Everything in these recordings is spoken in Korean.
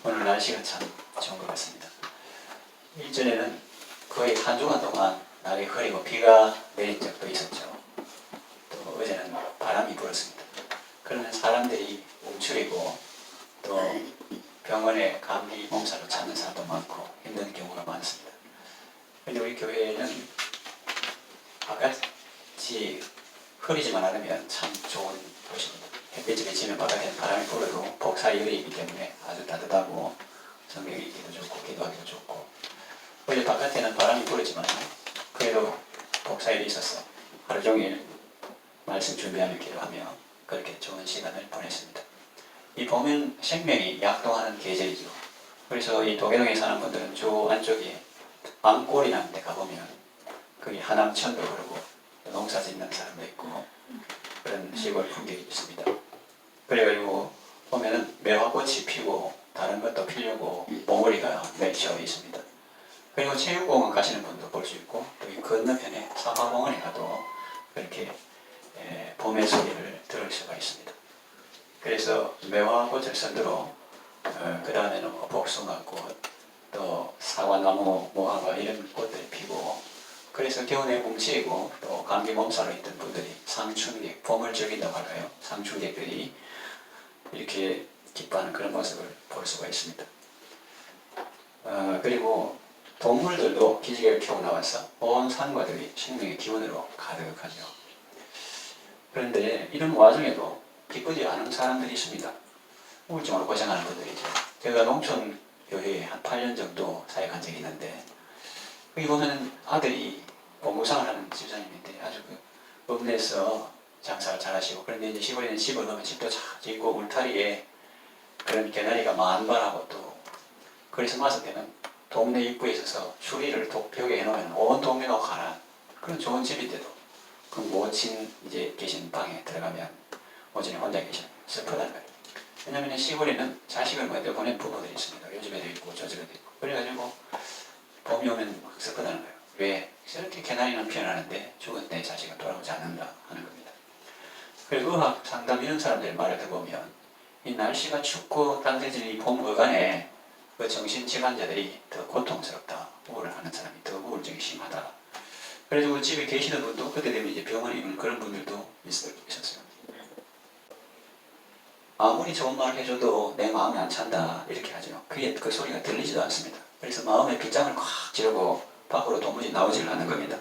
오늘 날씨가 참 좋은 것 같습니다. 일전에는 거의 한 주간 동안 날이 흐리고 비가 내린 적도 있었죠. 또 어제는 바람이 불었습니다. 그러면 사람들이 움츠리고 또 병원에 감기 몸살로 찾는 사람도 많고 힘든 경우가 많습니다. 그런데 우리 교회는 바깥이 흐리지만 않으면 참 좋은 곳입니다. 햇빛이 비치면 바깥에는 바람이 불어도 복사열이 있기 때문에 아주 따뜻하고 성경 읽기도 좋고 기도하기도 좋고, 원래 바깥에는 바람이 불었지만 그래도 복사열이 있어서 하루 종일 말씀 준비하며 기도하며 그렇게 좋은 시간을 보냈습니다. 이 봄은 생명이 약동하는 계절이죠. 그래서 이 도계동에 사는 분들은 저 안쪽에 안골이라는 데 가보면 거기 하남천도 그러고 농사 짓는 사람도 있고 그런 시골 풍경이 있습니다. 그래가지고 보면은 매화꽃이 피고 다른 것도 피려고 봉우리가 맺혀 있습니다. 그리고 체육공원 가시는 분도 볼 수 있고 또 이 건너편에 사과공원에 가도 그렇게 봄의 소리를 들을 수가 있습니다. 그래서 매화꽃을 선두로 그 다음에는 복숭아꽃, 또 사과나무, 무화과 이런 꽃들이 피고, 그래서 겨울에 뭉치고 또 감기 몸살로 있던 분들이 상춘객, 봄을 즐긴다고 할까요? 상춘객들이 이렇게 기뻐하는 그런 모습을 볼 수가 있습니다. 그리고 동물들도 기지개를 켜고 나와서 온 산과들이 생명의 기운으로 가득하죠. 그런데 이런 와중에도 기쁘지 않은 사람들이 있습니다. 우울증으로 고생하는 분들이죠. 제가 농촌교회에 한 8년 정도 사역한 적이 있는데 거기 보면 아들이 공무상을 하는 집사님인데 아주 읍내에서 장사를 잘 하시고, 그런데 이제 시골에는 집을 넣으면 집도 잘 짓고 울타리에 그런 개나리가 만발하고, 또 그래서 맞을 때는 동네 입구에 있어서 추리를 벽에 해놓으면 온 동네가 가난 그런 좋은 집인데도 그 모친 이제 계신 방에 들어가면 모친이 혼자 계시면 슬프다는 거예요. 왜냐하면 시골에는 자식을 먼저 보낸 부모들이 있습니다. 요 집에도 있고 저 집에도 있고. 그래가지고 봄이 오면 막 슬프다는 거예요. 왜? 저렇게 개나리는 피어나는데 죽은 내 자식은 돌아오지 않는다 하는 겁니다. 그래서 의학 상담 이런 사람들의 말을 들어보면 이 날씨가 춥고 따뜻해지는 이 봄 어간에 그 정신질환자들이 더 고통스럽다. 우울하는 사람이 더 우울증이 심하다. 그래서 그 집에 계시는 분도 그때 되면 이제 병원에 있는 그런 분들도 있었어요. 아무리 좋은 말 해줘도 내 마음이 안 찬다 이렇게 하죠. 그게 그 소리가 들리지도 않습니다. 그래서 마음에 빗장을 꽉 찌르고 밖으로 도무지 나오질 않는 겁니다.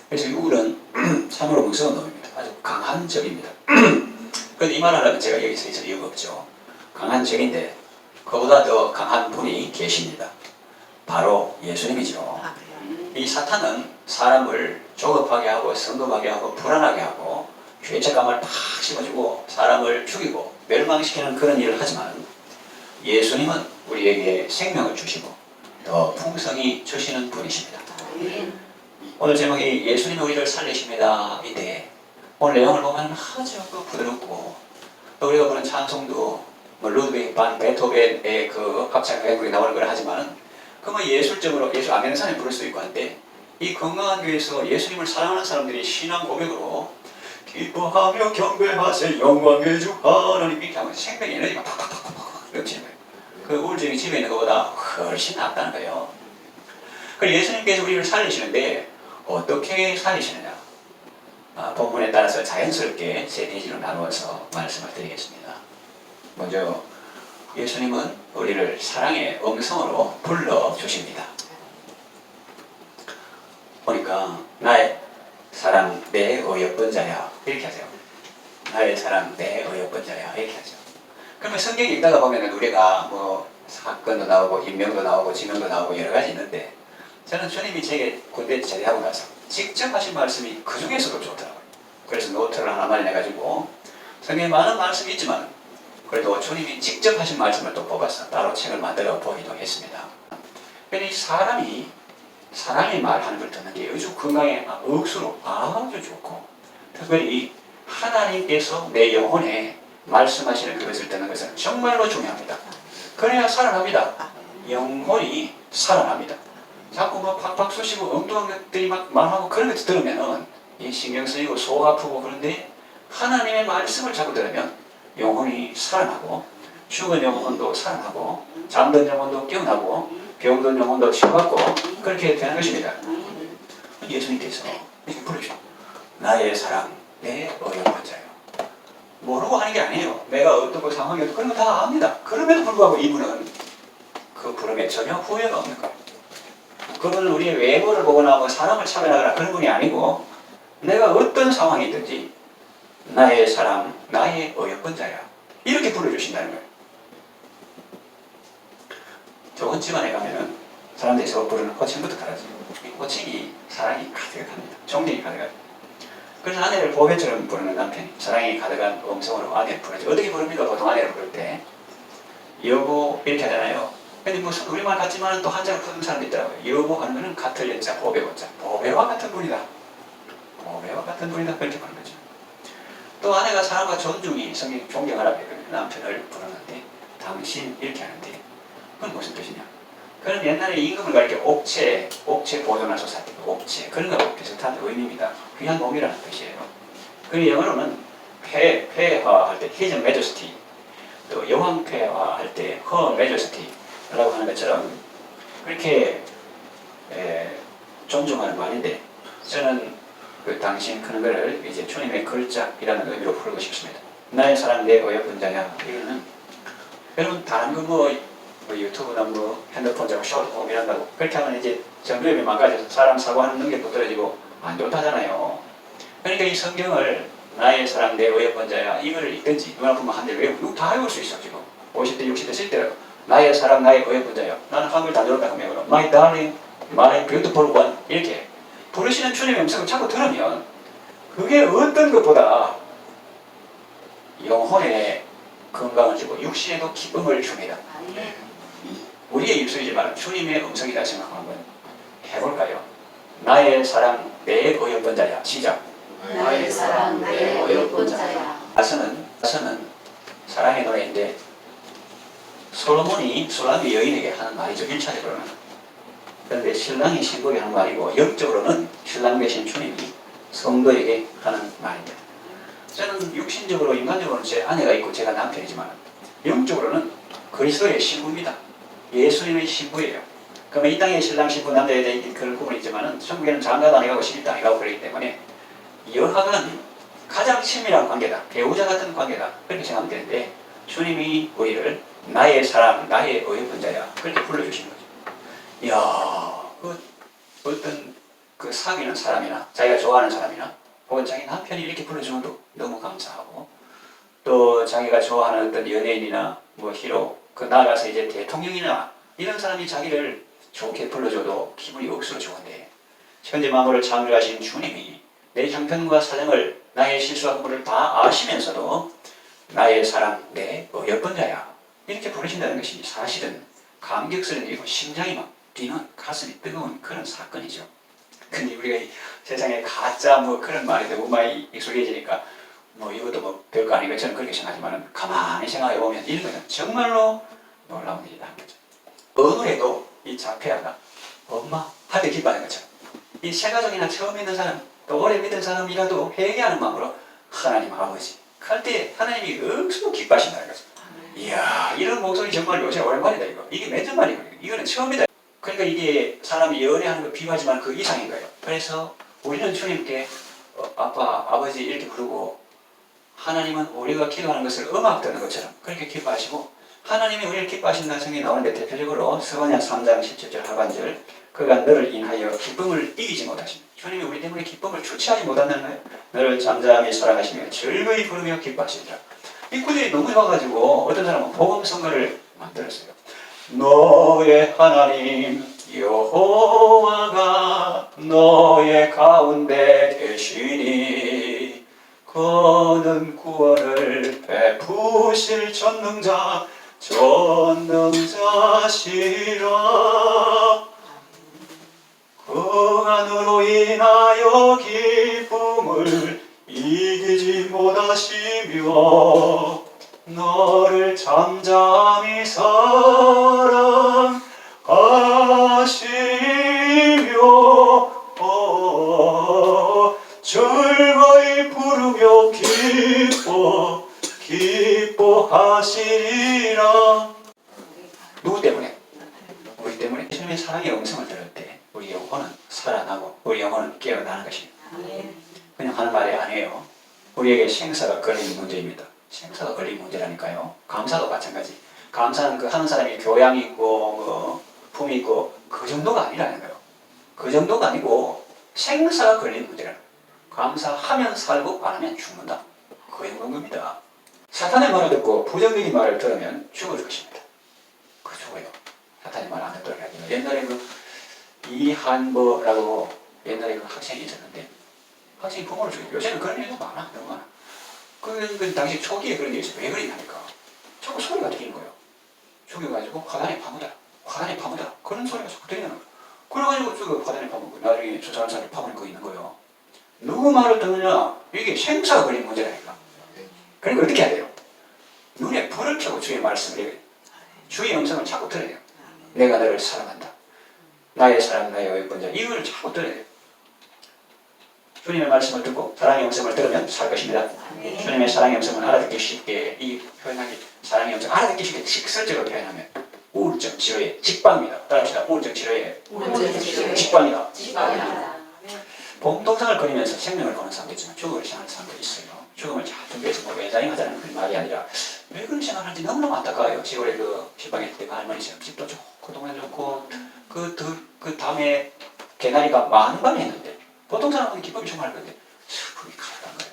그래서 이 우울은 참으로 무서운 놈입니다. 아주 강한 적입니다. 그런데 이 말을 하면 제가 여기서 있을 이유가 없죠. 강한 적인데 그보다 더 강한 분이 계십니다. 바로 예수님이죠. 이 사탄은 사람을 조급하게 하고 성급하게 하고 불안하게 하고 죄책감을 팍 심어주고 사람을 죽이고 멸망시키는 그런 일을 하지만, 예수님은 우리에게 생명을 주시고 더 풍성히 주시는 분이십니다. 오늘 제목이 예수님이 우리를 살리십니다 인데, 오늘 내용을 보면 아주 부드럽고, 또 우리가 보는 찬송도 루드빅 반 베토벤의 그 합창 가곡이 나오는 걸 하지만은 그뭐 예술적으로 예술 아멘산에 부를 수도 있고 한데, 이 건강한 교회에서 예수님을 사랑하는 사람들이 신앙 고백으로 기뻐하며 경배하세 영광의 주 하나님 이렇게 하면 생명의 에너지가 팍팍팍팍 넘치는 거예요. 그 우울증이 집에 있는 것보다 훨씬 낫다는 거예요. 그리고 예수님께서 우리를 살리시는데 어떻게 살리시느냐, 본문에 따라서 자연스럽게 세 대지로 나누어서 말씀을 드리겠습니다. 먼저 예수님은 우리를 사랑의 음성으로 불러주십니다. 보니까 나의 사랑 내 어여쁜 자야 이렇게 하세요. 나의 사랑 내 어여쁜 자야 이렇게 하죠. 그러면 성경 읽다가 보면 우리가 뭐 사건도 나오고 인명도 나오고 지명도 나오고 여러 가지 있는데, 저는 주님이 제게 군대 제대하고 나서 직접 하신 말씀이 그 중에서도 좋더라고요. 그래서 노트를 하나만 내가지고 성경에 많은 말씀이 있지만 그래도 주님이 직접 하신 말씀을 또 뽑아서 따로 책을 만들어 보기도 했습니다. 그러니 사람이 사랑의 말하는 걸 듣는 게 아주 건강에 억수로 아주 좋고, 특별히 하나님께서 내 영혼에 말씀하시는 그것을 듣는 것은 정말로 중요합니다. 그래야 살아납니다. 영혼이 살아납니다. 자꾸 뭐 팍팍 쑤시고 엉뚱한 것들이 막 말하고 그런 것들 들으면은 이 신경 쓰이고 속 아프고, 그런데 하나님의 말씀을 자꾸 들으면 영혼이 살아나고 죽은 영혼도 살아나고 잠든 영혼도 깨어나고 병든 영혼도 치유받고 그렇게 되는 것입니다. 예수님께서 이렇게 부르죠. 나의 사랑, 내 어여쁜 자요. 모르고 하는 게 아니에요. 내가 어떻고 상황이 어떻고 그런 거 다 압니다. 그럼에도 불구하고 이분은 그 부름에 전혀 후회가 없는 거예요. 그분은 우리의 외모를 보거나 뭐 사람을 차별하거나 그런 분이 아니고 내가 어떤 상황이 있든지 나의 사랑, 나의 어여쁜 자야. 이렇게 불러주신다는 거예요. 좋은 집안에 가면은 사람들이 서로 부르는 호칭부터 달라져요. 이 호칭이 사랑이 가득합니다. 존경이 가득하죠. 그래서 아내를 보배처럼 부르는 남편이 사랑이 가득한 음성으로 아내를 부르죠. 어떻게 부릅니까? 보통 아내를 부를 때 여보 이렇게 하잖아요. 근데 무슨 우리말 같지만 또 한자를 푸는 사람도 있더라고요. 여보 하는 거는 같을 연자 보배 원자. 보배와 같은 분이다. 보배와 같은 분이다. 그렇게 부르는 거죠. 또 아내가 사랑과 존중이 성경 존경하라고 남편을 부르는데 당신 이렇게 하는데 그건 무슨 뜻이냐? 그건 옛날에 임금을 가리켜 옥체 보존하소 사태, 옥체 그런 거하고 비슷한 의미입니다. 귀한 몸이라는 뜻이에요. 그리고 영어로는 폐화할 때 His Majesty, 또 여왕 폐화할 때 Her Majesty라고 하는 것처럼 그렇게 존중하는 말인데 저는 그 당신 그런 거를 이제 주님의 걸작이라는 의미로 풀고 싶습니다. 나의 사랑 내 어여쁜 자야. 이거는 여러분 다른 거 뭐 유튜브나 뭐 핸드폰 잡고 숏폼 이런다고 그렇게 하면 이제 정글이 망가져서 사람 사고하는 능력도 떨어지고 안 좋다잖아요. 그러니까 이 성경을 나의 사랑 내 어여쁜 자야 이거를 읽든지 눈 아프면 한 대 외우고 다 외울 수 있어. 지금 50대 60대 쓸 때라도 나의 사랑 나의 어여쁜 자야. 나는 한글 다 들었다 하면 My darling, my beautiful one 이렇게 부르시는 주님의 음성을 자꾸 들으면 그게 어떤 것보다 영혼에 건강을 주고 육신에도 기쁨을 줍니다. 우리의 입술이지만 주님의 음성이다 생각하면 해볼까요? 나의 사랑 내 어여쁜 자야. 시작. 나의 사랑 내 어여쁜 자야. 가서는 사랑의 노래인데 솔로몬이 술람의 여인에게 하는 말이죠. 1차적으로는. 그런데 신랑이 신부에게 하는 말이고 영적으로는 신랑 되신 주님이 성도에게 하는 말입니다. 저는 육신적으로 인간적으로는 제 아내가 있고 제가 남편이지만 영적으로는 그리스도의 신부입니다. 예수님의 신부예요. 그러면 이 땅의 신랑 신부 남자에 대한 그런 구분이 있지만 천국에는 장가도 안 가고 시집도 안 가고 그렇기 때문에 여하간 가장 친밀한 관계다. 배우자 같은 관계다. 그렇게 생각하면 되는데 주님이 우리를 나의 사랑, 나의 어여쁜 자야 그렇게 불러주시는 거죠. 이야, 어떤 그 사귀는 사람이나 자기가 좋아하는 사람이나 혹은 자기 남편이 이렇게 불러주면 너무 감사하고 또 자기가 좋아하는 어떤 연예인이나 뭐 히로 그 나아가서 이제 대통령이나 이런 사람이 자기를 좋게 불러줘도 기분이 억수로 좋은데 현재 만물을 창조하신 주님이 내 형편과 사정을 나의 실수와 허물을 다 아시면서도 나의 사랑 내 어여쁜 자야 이렇게 부르신다는 것이 사실은 감격스러운 일이고 심장이 막 뛰는 가슴이 뜨거운 그런 사건이죠. 근데 우리가 이 세상에 가짜 뭐 그런 말이 너무 많이 익숙해지니까 뭐 이것도 뭐 별거 아닌 것처럼 그렇게 생각하지만 가만히 생각해 보면 이런 것은 정말로 놀라운 일이라는 거죠. 어느 해도 이 자폐아가 엄마 할 때 기뻐하는 것처럼 이 세가족이나 처음 믿는 사람 또 오래 믿은 사람이라도 회개하는 마음으로 하나님 아버지 할 때 하나님이 억수로 기뻐하신다는 거죠. 이야 이런 목소리 정말 요새 오랜만이다 이거. 이게 몇 년 만이고 이거는 처음이다. 그러니까 이게 사람이 연애하는 거 비유하지만 그 이상인 거예요. 그래서 우리는 주님께 아빠 아버지 이렇게 부르고 하나님은 우리가 기도하는 것을 음악 듣는 것처럼 그렇게 기뻐하시고 하나님이 우리를 기뻐하신다는 성경이 나오는데 대표적으로 스가랴 3장 17절 하반절 그가 너를 인하여 기쁨을 이기지 못하시니 주님이 우리 때문에 기쁨을 주체하지 못한다는 거예요. 너를 잠잠히 사랑하시며 즐거이 부르며 기뻐하시리라. 이 구절이 너무 좋아가지고 어떤 사람은 복음 선거를 만들었어요. 너의 하나님 여호와가 너의 가운데 계시니 그는 구원을 베푸실 전능자시라. 그 안으로 인하여 기쁨을 이기지 못하시며 너를 잠잠히 사랑하시며 즐거이 부르며 기뻐하시리라. 아니라 누구 때문에? 우리 때문에. 예수님의 사랑의 음성을 들을 때 우리 영혼은 살아나고 우리 영혼은 깨어나는 것입니다. 그냥 하는 말이 아니에요. 우리에게 생사가 걸리는 문제입니다. 생사가 걸리는 문제라니까요. 감사도 마찬가지. 감사는 그 하는 사람이 교양이 있고 품이 있고 그 정도가 아니라는 거예요. 그 정도가 아니고 생사가 걸리는 문제라는 거예요. 감사하면 살고 안 하면 죽는다. 그 정도입니다. 사탄의 말을 듣고 부정적인 말을 들으면 죽을 것입니다. 그 죽어요. 사탄의 말을 안 듣도록 해야 됩니다. 옛날에 이한보라고 옛날에 그 학생이 있었는데 학생이 부모를 죽이고 요새는 그런 일도 많아. 너무 많아. 그 당시 초기에 그런 게 있어요. 왜 그러냐니까 자꾸 소리가 들리는 거예요. 죽여가지고 화단에 파묻어라. 화단에 파묻어라. 그런 소리가 자꾸 들리는 거예요. 그래가지고 그 화단에 파묻고 나중에 저 사람 사람이 파묻고 있는 거예요. 누구 말을 듣느냐? 이게 생사가 걸린 문제라니까. 그러니까 어떻게 해야 돼요? 눈에 불을 켜고 주의 말씀을 해요. 주의 음성을 자꾸 들어야 돼요. 내가 너를 사랑한다. 나의 사랑, 나의 의권자. 이걸 자꾸 들어야 돼요. 주님의 말씀을 듣고 사랑의 음성을 들으면 살 것입니다. 주님의 사랑의 음성을 알아듣기 쉽게 이 표현하기 사랑의 음성 알아듣기 쉽게 직설적으로 표현하면 우울증 치료의 직방입니다. 따라합시다. 우울증 치료의 직방이다. 봉동상을 거리면서 생명을 거는 사람도 있지만 죽음을 생각하는 사람도 있어요. 죽음을 잘 준비해서 뭐 외자임 하자는 그 말이 아니라 왜 그런 생각하는지 너무너무 안타까워요. 시골에 그 시방에 때 할머니처럼 집도 좋고 동네 좋고 그 다음에 개나리가 만방이 했는데 보통 사람은 기쁨이 충만할 건데 슬픔이 가득한 거예요.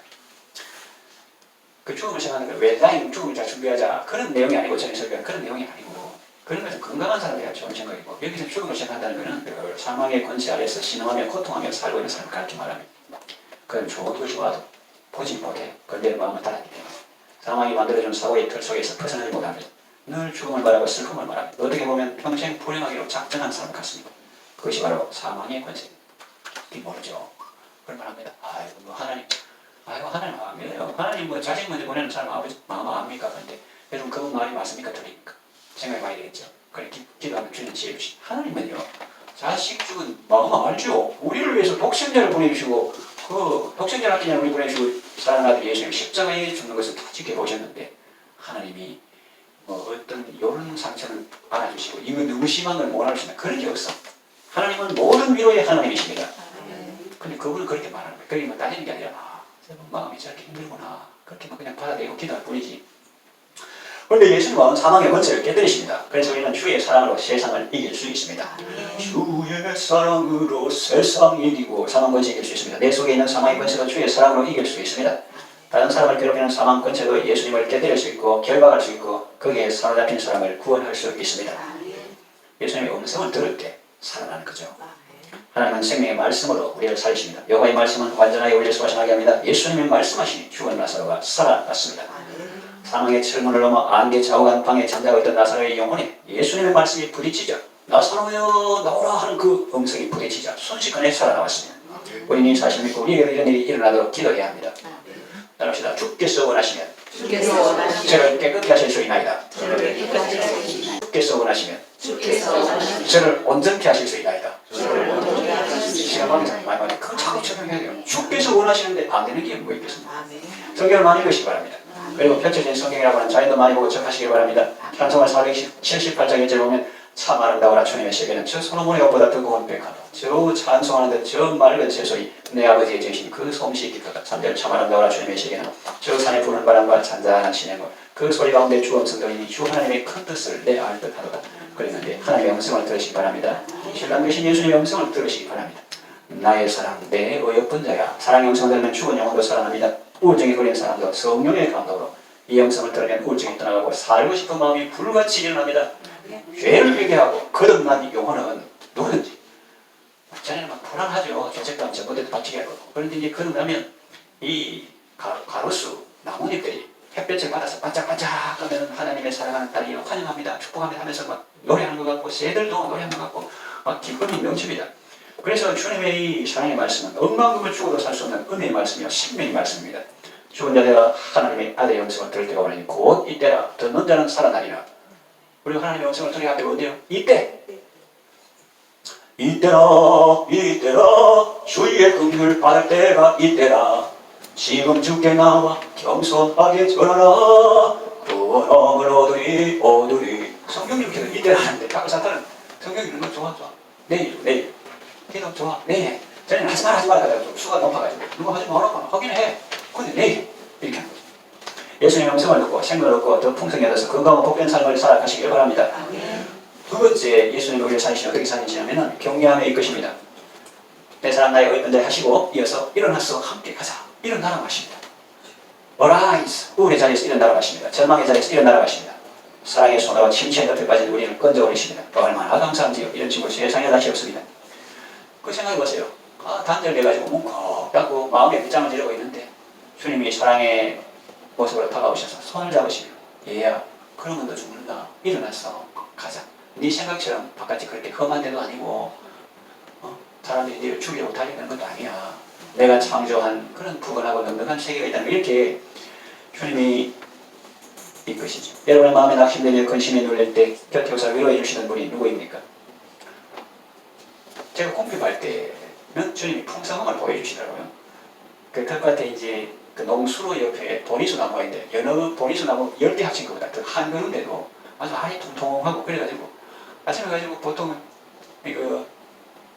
그 죽음을 생각하는 거 외자임 죽음을 잘 준비하자 그런 내용이 아니고 저는 설교하는 그런 내용이 아니고 그런 것은 건강한 사람이야 좋은 생각이고 여기서 죽음을 생각한다는 것은 그 사망의 권세 아래서 신음하며 고통하며 살고 있는 사람을 가르쳐 말합니다. 그건 좋은 것이 와도 보지 못해. 그런데 마음을 닫았기 때문에 사망이 만들어준 사고의 틀 속에서 벗어나지 못합니다. 늘 죽음을 말하고 슬픔을 말합니다. 어떻게 보면 평생 불행하기로 작정한 사람 같습니다. 그것이 바로 사망의 권세입니다. 모르죠. 그런 말 합니다. 아이고 뭐 하나님 안 믿어요. 하나님 뭐 자식 먼저 보내는 사람 마음 압니까? 그런데 여러분 그 말이 맞습니까? 틀립니까? 생각해 봐야 되겠죠. 그래 기도하면 주는 지혜 주시. 하나님은요 자식 죽은 마음 알죠. 우리를 위해서 독생자를 보내주시고 그 독생자를 아끼냐 우리 보내주시고 사랑하는 아들 예수님 십자가에 죽는 것을 다 지켜보셨는데 하나님이 뭐 어떤 이런 상처는 안아주시고 이거 너무 심한 걸 못 알아주시나 그런 게 없어. 하나님은 모든 위로의 하나님이십니다. 근데 그분은 그렇게 말하는 거예요. 그게 뭐 따지는 게 아니라 마음이 저렇게 힘들구나 그렇게 그냥 받아들이고 기도할 뿐이지. 그런데 예수님은 사망의 권세를 깨뜨리십니다. 그래서 우리는 주의 사랑으로 세상을 이길 수 있습니다. 주의 사랑으로 세상 이기고 사망 권세 이길 수 있습니다. 내 속에 있는 사망의 권세도 주의 사랑으로 이길 수 있습니다. 다른 사람을 괴롭히는 사망 권세도 예수님을 깨뜨릴 수 있고 결박할 수 있고 거기에 사로잡힌 사람을 구원할 수 있습니다. 예수님의 음성을 들을 때 살아나는 거죠. 하나님은 생명의 말씀으로 우리를 살리십니다. 여호와의 말씀은 완전하게 우리를 소화하게 합니다. 예수님의 말씀하시니 죽은 나사로가 살아났습니다. 사망의 철문을 넘어 안개 좌우간 방에 잠자고 있던 나사로의 영혼에 예수님의 말씀이 부딪히자 나사로여 나오라 하는 그 음성이 부딪히자 순식간에 살아나왔습니다. 우리는 이 사실을 믿고 우리에게 이런 일이 일어나도록 기도해야 합니다. 따라합시다. 주께서 원하시면 저를 깨끗게 하실 수 있나이다. 주께서 원하시면 저를 온전케 하실 수 있나이다. 시간 많이 많이 그거 자꾸 적용해야 돼요. 주께서 원하시는데 안 되는 게 뭐 있겠습니까? 성경을 많이 읽으시기 바랍니다. 그리고 펼쳐진 성경이라고 하는 자연도 많이 보고 접하시기 바랍니다. 찬송가 478장 1절 보면 참 아름다워라 주님의 세계는 저 솔로몬의 옷보다 뜨거운 백화도 저 찬송하는데 저 맑은 새소리 내 아버지의 전신 그 솜씨 깊어다 3절 참 아름다워라 주님의 세계는 저 산에 부는 바람과 잔잔한 시냇물 그 소리 가운데 주 음성 들리니 주 하나님의 큰 뜻을 내 알 듯하도다. 그랬는데 하나님의 음성을 들으시기 바랍니다. 신랑 되신 예수님의 음성을 들으시기 바랍니다. 나의 사랑 내 어여쁜 자야. 사랑의 음성을 들으면 죽은 영혼도 살아납니다. 우울증에 걸린 사람도 성령의 감동으로 이 음성을 들으면 우울증이 떠나가고 살고 싶은 마음이 불같이 일어납니다. 죄를 회개하고 거듭난 영혼은 누구든지 전에는 막 불안하죠. 죄책감 전부터 받치게 할 거고. 그런데 이제 거듭나면 이 가로수 나뭇잎들이 햇볕을 받아서 반짝반짝 하면 하나님의 사랑하는 딸이 환영합니다. 축복합니다 하면서 막 노래하는 것 같고 새들도 노래하는 것 같고 막 기쁨이 넘칩니다. 그래서 주님의 이 사랑의 말씀은 억만금을 주고도 살 수 없는 은혜의 말씀이요 생명의 말씀입니다. 죽은 자들아 하나님의 아들의 음성을 들을 때가 오나니 곧 이때라 듣는 자는 살아나리라. 우리가 하나님의 음성을 들어야 할 때가 언제요? 이때라 주의 긍휼을 받을 때가 이때라. 지금 주께 나와 겸손하게 절하라. 그 사랑을 오두리 오두리 성경 읽기는 이대로 하는데 자꾸 사탄은 성경 읽는 거 좋아 내일 기도 좋아 내일 저는 하지 마라 하다가 수가 높아가지고 누가 하지 말라고 하긴 해 근데 내일 이렇게 하는 거죠. 예수님의 음성을 듣고 생명을 얻고 더 풍성히 얻어서 건강하고 복된 삶을 살아가시길 바랍니다. 두 번째 예수님의 우리를 살리시면 어떻게 살리시냐면 경외함에 이끄십니다. 내 사랑 나의 의논자 하시고 이어서 일어나서 함께 가자 일어나라고 하십니다. Arise 우울의 자리에서 일어나라고 하십니다. 절망의 자리에서 일어나라고 하십니다. 사랑의 소나와 침체의 늪에 빠진 우리를 건져올리십니다. 얼마나 감사한지요. 이런 친구 세상에 다시 없습니다. 그 생각해보세요. 단절돼가지고 뭉컥 닫고 마음에 빗장을 지르고 있는데 주님이 사랑의 모습으로 다가오셔서 손을 잡으시며 얘야 그러면 너 죽는다. 일어나서 가자. 네 생각처럼 바깥이 그렇게 험한 데도 아니고 사람들이 너를 죽이려고 달리는 것도 아니야. 내가 창조한 그런 부건하고 넉넉한 세계가 있다는 걸 이렇게 주님이 이끄시죠. 여러분의 마음에 낙심되며 근심에 눌릴 때 곁에 오서 위로해 주시는 분이 누구입니까? 제가 공급할 때는 주님이 풍성함을 보여주시더라고요. 그 텃밭에 이제 그 농수로 옆에 보리수 나무가 있는데 여느 보리수 나무 10개 합친 것보다 더 한 그릇인데도 아주 알이 통통하고 그래가지고 아침에 가지고 보통 이거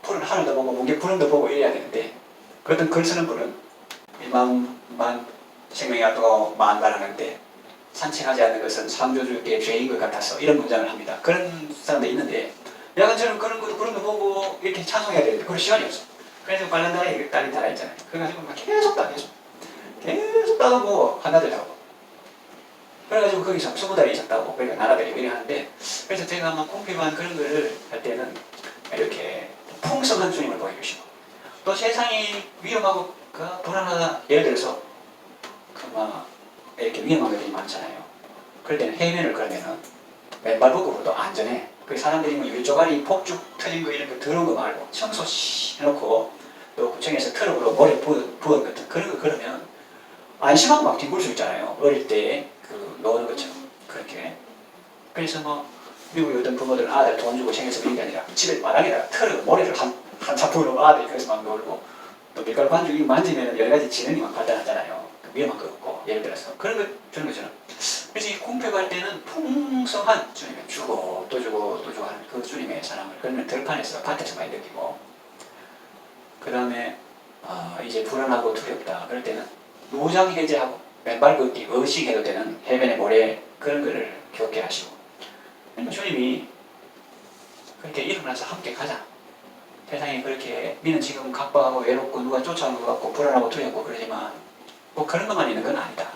푸른 하늘도 보고 뭉게 구름도 보고 이래야 되는데 그 어떤 글 쓰는 분은 1만 생명이 앞두고 만발하는데 산책하지 않는 것은 창조주의 죄인 것 같아서 이런 문장을 합니다. 그런 사람도 있는데 약간 저는 그런 것도 구름도 보고 이렇게 찬송해야 되는데 그럴 시간이 없어. 그래서 발란다에 딸린 나라 있잖아요. 그래가지고 막 계속 따가고 하나들 하고 그래가지고 거기서 20달이 있었다고 그러니까 나라들이 이래 하는데 그래서 제가 막 공피만 그런 걸 할 때는 이렇게 풍성한 주님을 보여주시고 또 세상이 위험하고 불안하다 예를 들어서 이렇게 위험한 것들이 많잖아요. 그럴 때는 해면을 걸으면은 맨발복으로도 안전해. 그 사람들이 뭐 율조가리 폭죽 터진 거 이런 거 더러운 거 말고 청소 해놓고 또 구청에서 트럭으로 모래 부은 것들 그런 거 걸으면 안심하고 막 뒹굴 수 있잖아요. 어릴 때 그 노는 것처럼 그렇게. 그래서 뭐 미국의 어떤 부모들은 아들 돈 주고 생겨서 그런 게 아니라 집에 마당에다가 트럭 모래를 한차 부어놓고 아들이 그래서 막 놀고 또 밀가루 반죽 만지면 여러 가지 지능이 막 발달하잖아요. 위험한 거 없고 예를 들어서 그런 거 주는 거죠. 그래서 이 공표할 때는 풍성한 주님의 주고 또 주고 또 주고 하는 그 주님의 사랑을 그러면 들판에서 밭에서 많이 느끼고 그 다음에 이제 불안하고 두렵다 그럴 때는 노장 해제하고 맨발 걷기 의식해도 되는 해변의 모래 그런 거를 겪게 하시고 그러니까 주님이 그렇게 일어나서 함께 가자. 세상이 그렇게 니는 지금 각박하고 외롭고 누가 쫓아오는 것 같고 불안하고 두렵고 그러지만 뭐 그런 것만 있는 건 아니다.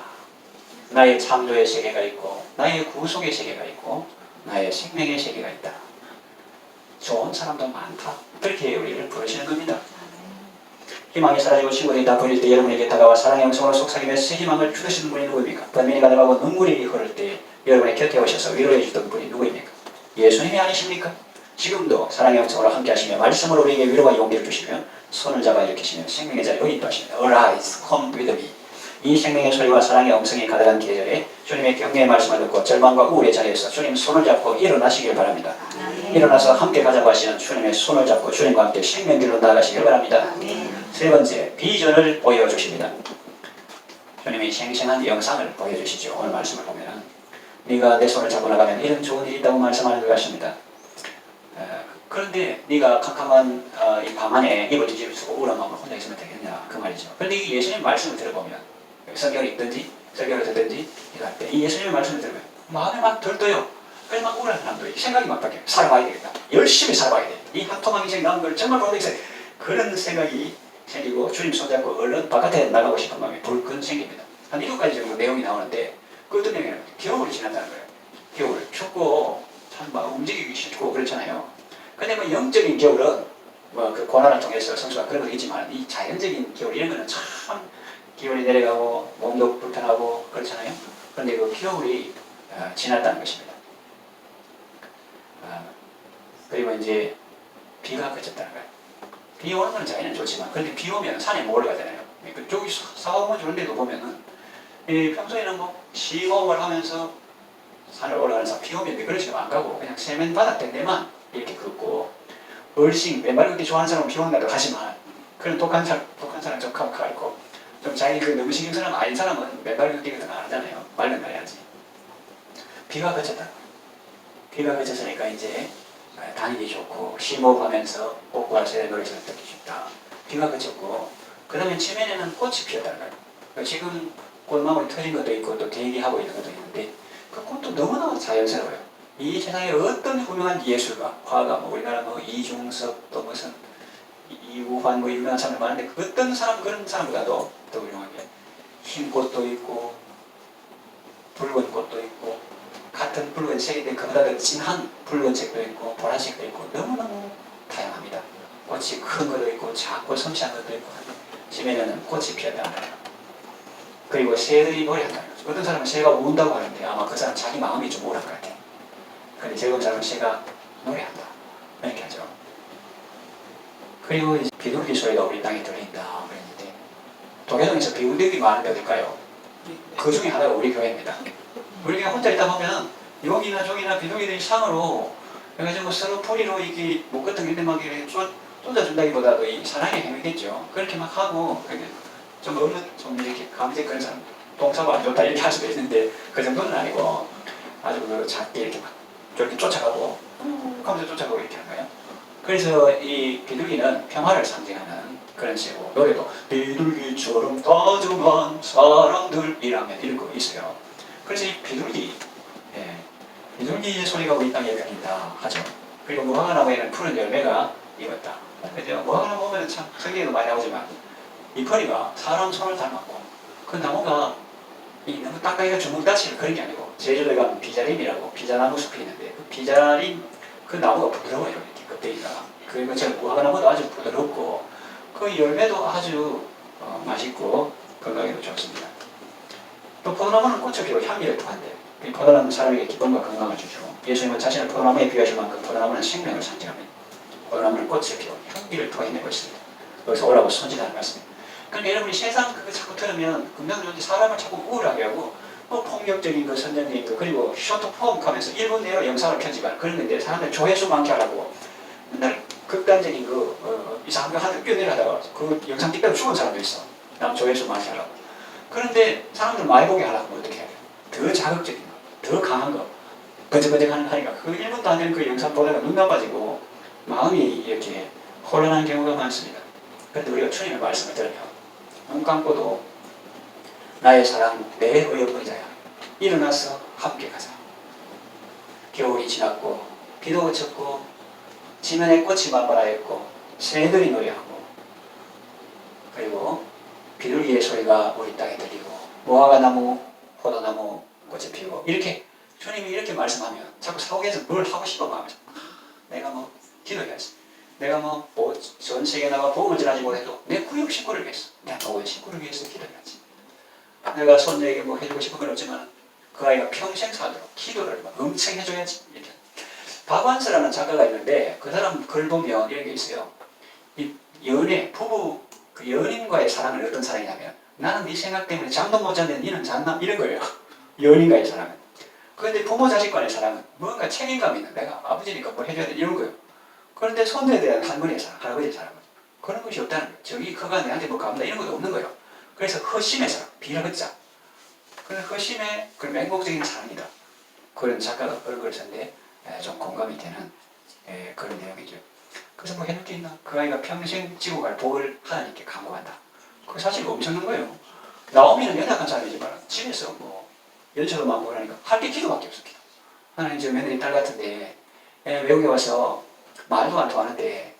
나의 창조의 세계가 있고 나의 구속의 세계가 있고 나의 생명의 세계가 있다. 좋은 사람도 많다. 그렇게 우리를 부르시는 겁니다. 희망이 사라지고 친구들이 다 버릴 때 여러분에게 다가와 사랑의 영성으로 속삭이며 새 희망을 주시는 분이 누구입니까? 번민이 가득하고 눈물이 흐를 때 여러분의 곁에 오셔서 위로해 주던 분이 누구입니까? 예수님이 아니십니까? 지금도 사랑의 영성으로 함께 하시며 말씀으로 우리에게 위로와 용기를 주시며 손을 잡아 일으키시며 생명의 자리로 인도하십니다. Arise, come with me. 이 생명의 소리와 사랑의 음성이 가득한 계절에 주님의 격려의 말씀을 듣고 절망과 우울의 자리에서 주님 손을 잡고 일어나시길 바랍니다. 일어나서 함께 가자고 하시는 주님의 손을 잡고 주님과 함께 생명길로 나아가시길 바랍니다. 세 번째, 비전을 보여주십니다. 주님이 생생한 영상을 보여주시죠. 오늘 말씀을 보면 네가 내 손을 잡고 나가면 이런 좋은 일이 있다고 말씀하는 것 같습니다. 그런데 네가 캄캄한 이 밤안에 입을 뒤집어쓰고 우울한 마음으로 혼자 있으면 되겠냐 그 말이죠. 그런데 이 예수님의 말씀을 들어보면 성경을 읽든지 설교를 듣든지 이거 할 때 이 예수님의 말씀을 들으면 마음이 막 들떠요. 그래서 막 우울한 사람들이 생각이 막 바뀌어요. 살아봐야 되겠다. 열심히 살아봐야 돼. 이 한통한 인생이 나온 걸 정말 보는 데 그런 생각이 생기고 주님 손잡고 얼른 바깥에 나가고 싶은 마음이 불끈 생깁니다. 한 7가지 정도 내용이 나오는데 그 어떤 내용이냐면 겨울이 지난다는 거예요. 겨울 춥고 참 막 움직이기 싫고 그렇잖아요. 근데 뭐 영적인 겨울은 뭐 그 고난을 통해서 성수가 그런 거 있지만 이 자연적인 겨울 이런 거는 참 기온이 내려가고 몸도 불편하고 그렇잖아요. 그런데 그 겨울이 지났다는 것입니다. 그리고 이제 비가 그쳤다는 거예요. 비 오는 건 자연은 좋지만 그런데 비 오면 산에 못 올라가잖아요. 그쪽이 4-5번 주는데도 보면은 평소에는 뭐 시공을 하면서 산을 올라가는 사람 비 오면 미끄러지면 안 가고 그냥 세면 바닥 된 데만 이렇게 걷고 얼씬 맨발 걷기 좋아하는 사람은 비 오는 날도 가지만 그런 독한 사람 좀 가고 좀 자기 그 너무 신경 쓰는 아닌 사람은 맨발 걷기거든 안 하잖아요. 말른 날 해야지. 비가 그쳤다. 비가 그쳤으니까 이제 다니기 좋고 심호흡하면서 꽃과 새의 노래를 듣기 좋다. 비가 그쳤고 그 다음에 지면에는 꽃이 피었다는 거예요. 그러니까 지금 꽃망울이 터진 것도 있고 또 대기하고 있는 것도 있는데 그 꽃도 너무나 자연스러워요. 이 세상에 어떤 훌륭한 예술가, 화가, 뭐 우리나라 뭐 이중섭 또 무슨 이우환 뭐 유명한 사람들 많은데 어떤 사람 그런 사람보다도 더 훌륭하게 흰 꽃도 있고 붉은 꽃도 있고 같은 붉은색인데 그보다 더 진한 붉은색도 있고 보라색도 있고 너무너무 다양합니다. 꽃이 큰 것도 있고 작고 섬세한 것도 있고 지면에는 꽃이 피었다. 그리고 새들이 노래한다. 어떤 사람은 새가 운다고 하는데 아마 그 사람 자기 마음이 좀 우울한 것 같아요. 근데 즐거운 사람은 새가 노래한다. 이렇게 하죠. 그리고 이제 비둘기 소리가 우리 땅에 들린다 그랬는데 도교동에서 비둘기 많은데 어딜까요? 그 중에 하나가 우리 교회입니다. 우리 교회 혼자 있다 보면 여기나 저기나 비둘기들이 상으로 그래가지고 서로 포리로 이게 목 같은 게 막 이렇게 쏟아준다기보다도 이 사랑의 행위겠죠. 그렇게 막 하고 좀 이렇게 감정 그런 사람 동사가 안 좋다 이렇게 할 수도 있는데 그 정도는 아니고 아주 그 작게 이렇게 막 저렇게 쫓아가고 하면서 쫓아가고 이렇게 하는 거예요. 그래서 이 비둘기는 평화를 상징하는 그런 식으로 노래도 비둘기처럼 다정한 사람들이라면 이런 거 있어요. 그래서 이 비둘기 비둘기의 소리가 우리 땅에 들린다 하죠. 그리고 무화과나무에는 푸른 열매가 익었다. 그죠? 무화과나무 보면 참 성경에도 많이 나오지만 잎허리가 사람 손을 닮았고 그 나무가 너무 딱딱이가 주먹다치는 그런 게 아니고 제주도에 가면 비자림이라고 비자나무 숲이 있는데 그 비자림 그 나무가 부드러워요. 이렇게 껍데기가. 그리고 저 무화과나무도 아주 부드럽고 그 열매도 아주 맛있고 건강에도 좋습니다. 또 포도나무는 꽃을 피우고 향기를 토한대요. 포도나무는 사람에게 기쁨과 건강을 주시고 예수님은 자신을 포도나무에 비유하실 만큼 포도나무는 생명을 상징합니다. 포도나무는 꽃을 피우고 향기를 토해내고 있습니다. 여기서 오라고 손질하는 말씀입니다. 그러니까 여러분이 세상 그거 자꾸 들으면 금방적으로 사람을 자꾸 우울하게 하고 뭐 폭력적인 거, 선정적인 거 그리고 쇼트폼 하면서 1분 내로 영상을 편집하는 그런 건데 사람들 조회수 많게 하라고 맨날 극단적인 거 이상한 거 하나 뛰어내려다가 그 영상 찍다가 죽은 사람도 있어. 남 조회수 많게 하라고. 그런데 사람들 많이 보게 하려면 어떻게 해야 돼? 더 자극적인 거, 더 강한 거, 번쩍번쩍하는 거 하니까 그 1분도 안 되는 그 영상 보다가 눈 나빠지고 마음이 이렇게 혼란한 경우가 많습니다. 그런데 우리가 주님의 말씀을 들으면 눈 감고도 나의 사랑 내 의역분자야 일어나서 함께 가자. 겨울이 지났고 비도 그쳤고 지면에 꽃이 만발하였고 새들이 노래하고 그리고 비둘기의 소리가 우리 땅에 들리고 무화과나무, 포도나무 꽃이 피우고 이렇게 주님이 이렇게 말씀하면 자꾸 사옥에서 뭘 하고 싶어 마음에 내가 뭐 기도해야지. 내가 뭐 전 세계에 나가 복음을 전하지 해도 내 구역 식구를 위해서 내 노원 식구를 위해서 기도해야지. 내가 손녀에게 뭐 해주고 싶은 건 없지만 그 아이가 평생 살도록 기도를 막 엄청 해줘야지. 이렇게. 박완서라는 작가가 있는데 그 사람 글 보면 이런 게 있어요. 이 연애, 부부 그 연인과의 사랑은 어떤 사랑이냐면 나는 네 생각 때문에 잠도 못 잤는데 니는 잤나? 이런 거예요. 연인과의 사랑은. 그런데 부모 자식 간의 사랑은 뭔가 책임감이 있는 내가 아버지니까 뭘 해줘야 돼 이런 거예요. 그런데 손녀에 대한 할머니의 사랑, 할아버지의 사랑은 그런 것이 없다는 거예요. 저기 그가 내한테 뭐 갚는다 이런 것도 없는 거예요. 그래서 허심의 사랑, 비례허자. 그런 허심의 그런 맹목적인 사랑이다. 그런 작가가 글을 썼는데 좀 공감이 되는 그런 내용이죠. 그래서 뭐 해줄 게 있나? 그 아이가 평생 지고 갈 복을 하나님께 간구한다. 그거 사실 엄청난 거예요. 나오미는 연약한 사람이지만 집에서 뭐 연초도 많고 그러니까 할 게 기도밖에 없어. 기도. 하나님 저 며느리 딸 같은데 외국에 와서 말도 안 통하는데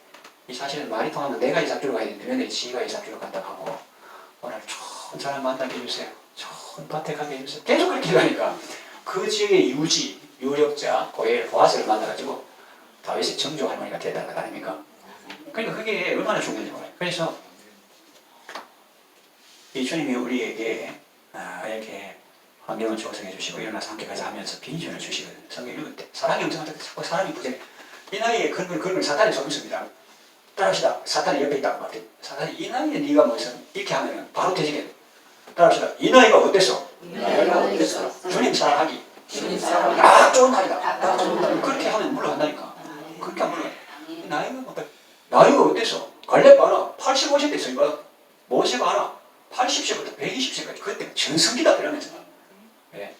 이 사실은 말이 통하면 내가 이삭주로 가야 되는데 며느리 지가 이삭주로 간다고 하고 오늘 좋은 사람 만나게 해주세요. 좋은 밭에 가게 해주세요. 계속 그렇게 기도하니까 그 지역의 유지, 유력자, 고엘, 보아스를 만나가지고 다윗의 정조 할머니가 됐다는 것 아닙니까? 그러니까 그게 얼마나 중요한지 몰라요. 그래서 이 주님이 우리에게 이렇게 환경을 조성해 주시고 일어나서 함께 가자 하면서 빈전을 주시거든요. 성경 읽을 때 사랑이 엄청한데 자꾸 사람이 부정해. 이 나이에 그런 걸 사탄이 속였습니다. 따라합시다. 사탄이 옆에 있다고 말해요. 사탄이 이 나이에 네가 무슨 이렇게 하면 바로 되지겠네. 따라합시다. 이 나이가 어땠어? 주님 사랑하기. 좋은 날이다. 그렇게 하면 물러간다니까. 그렇게 하면 물러가. 나이가 어땠어? 갈렙 봐라. 85세 됐어. 이거 모세 봐라. 80세부터 120세까지 그때 전성기다 이러면서. 네.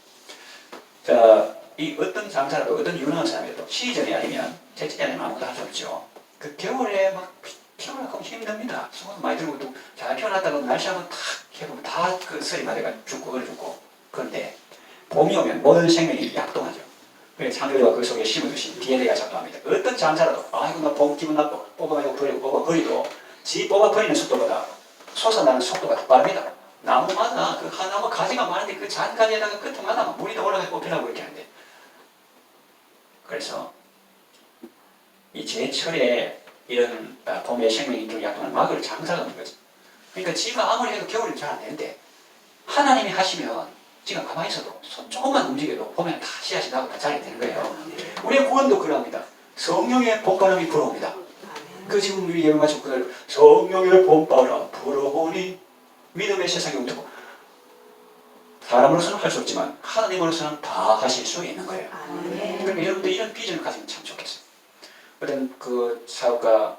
자, 이 어떤 장사라도 어떤 유능한 사람이라도 시즌이 아니면 제철이 아니면 아무것도 할 수 없죠. 그 겨울에 막 키우려고 힘듭니다. 수고도 많이 들고 또 잘 키워놨다가 날씨 한번 탁 해보면 다 그 설이 맞아가 죽고 얼어 죽고. 그런데 봄이 오면 모든 생명이 약동하죠. 그래서 창조주가 그 속에 심어주신 DNA가 작동합니다. 어떤 장사라도 아이고 나 봄 기분 나빠 뽑아가지고 버리고 뽑아버리도 지 뽑아버리는 속도보다 솟아나는 속도가 더 빠릅니다. 나무마다 그 한 나무 가지가 많은데 그 잔 가지에다가 끝마다 물이 더 올라가서 뽑히라고 이렇게 하는데 그래서 이 제철에 이런 봄의 생명이 좀 약동하는 막을 장사가 없는 거죠. 그러니까 지가 아무리 해도 겨울이 잘 안 되는데 하나님이 하시면 지가 가만히 있어도 손 조금만 움직여도 보면 다 씨앗이 나고 다 자라게 되는 거예요. 우리의 구원도 그러합니다. 성령의 봄바람이 불어옵니다. 그 지금 우리 예배 마치고 그날 성령의 봄바람 불어오니 믿음의 세상에 움트고 사람으로서는 할 수 없지만 하나님으로서는 다 하실 수 있는 거예요. 그러니까 여러분들 이런 비전을 가지면 참 좋겠어요. 어떤 그 사업가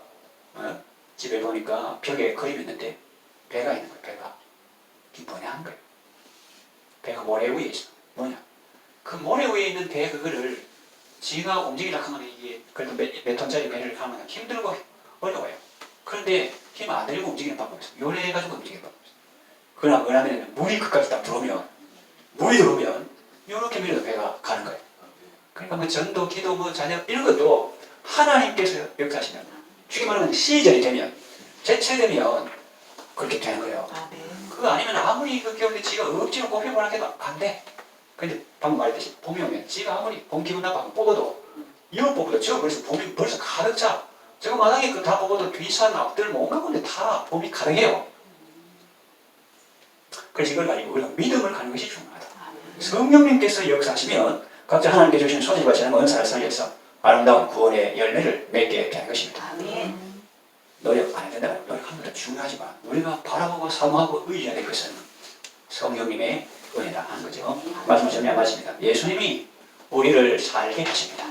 집에 보니까 벽에 그림이 있는데 배가 있는 거예요. 배가 기본한 거예요. 배가 모래 위에 있어. 뭐냐? 그 모래 위에 있는 배 그거를 지가 움직이려고 하면 이게 그래도 몇 톤짜리 배를 하면 힘들고 어려워요. 그런데 힘 안 들이고 움직이는 방법이 있어요. 요래가지고 움직이는 방법이 있어요. 그러나 뭐냐면 물이 끝까지 딱 들어오면 물이 들어오면 이렇게 밀어도 배가 가는 거예요. 그러니까 뭐 전도, 기도, 뭐 자녀 이런 것도 하나님께서 역사하시면 쉽게 말하면 시즌이 되면 제철되면 그렇게 되는 거예요. 그거 아니면 아무리 그 겨울에 지가 억지로 뽑혀보라 해도 안 돼. 근데 방금 말했듯이 봄이 오면 지가 아무리 봄 기분 나빠하고 뽑아도 이거 뽑아도 저 그래서 봄이 벌써 가득 차. 저거 마당에 그 다 뽑아도 뒤산 앞들 뭔가 건데 다 봄이 가득해요. 그래서 이걸 가지고 우리가 믿음을 가는 것이 중요하다. 성령님께서 역사하시면 각자 하나님께 주신 소질과 재능과 은사를 살려서 아름다운 구원의 열매를 맺게 하는 것입니다. 노력 안 된다. 노력하는 것도 중요하지만 우리가 바라보고 사모하고 의지해야 될 것은 성령님의 은혜다 하는 거죠. 말씀 정리한 말씀입니다. 예수님이 우리를 살게 하십니다.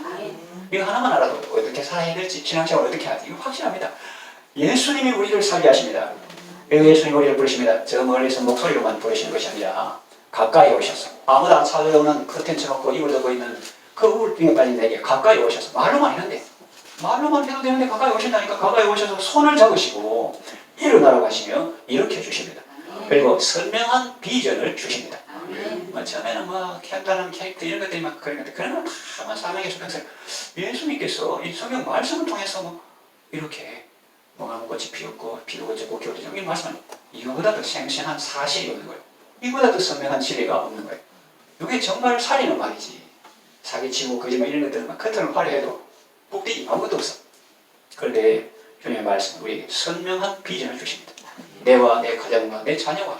이거 하나만 알아도 어떻게 살아야 될지 신앙생활을 어떻게 해야 될지 이거 확실합니다. 예수님이 우리를 살게 하십니다. 예수님이 우리를 부르십니다. 저 멀리서 목소리로만 부르시는 것이 아니라 가까이 오셔서 아무도 안 찾아오는 커튼 쳐놓고 이불 덮고 있는 그 우울증에 빠진 내게 가까이 오셔서 말로만 했는데 말로만 해도 되는데 가까이 오신다니까 가까이 오셔서 손을 잡으시고 일어나라고 하시며 일으켜 주십니다. 그리고 선명한 비전을 주십니다. 처음에는 뭐 간단한 캐릭터 이런 것들이 막 그러는데 그런 건 다 사명의 수평생 예수님께서 이 성경 말씀을 통해서 뭐 이렇게 무화과꽃이 피었고 피우고 졌고 겨울이 이런 말씀은 이거보다 더 생생한 사실이 없는 거예요. 이거보다 더 선명한 진리가 없는 거예요. 이게 정말 살리는 말이지. 사기치고 거짓말 이런 것들은 막 커튼을 화려해도 복되기 아무것도 없어. 그런데 주님의 말씀은 우리에게 선명한 비전을 주십니다. 내와 내 가정과 내 자녀와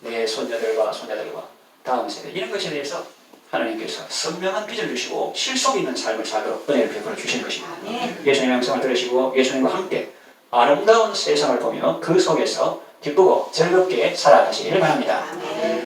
내 손녀들과 손자들과 다음 세대 이런 것에 대해서 하나님께서 선명한 비전을 주시고 실속 있는 삶을 살도록 은혜를 베풀어 주시는 것입니다. 예수님의 음성을 들으시고 예수님과 함께 아름다운 세상을 보며 그 속에서 기쁘고 즐겁게 살아가시기를 바랍니다.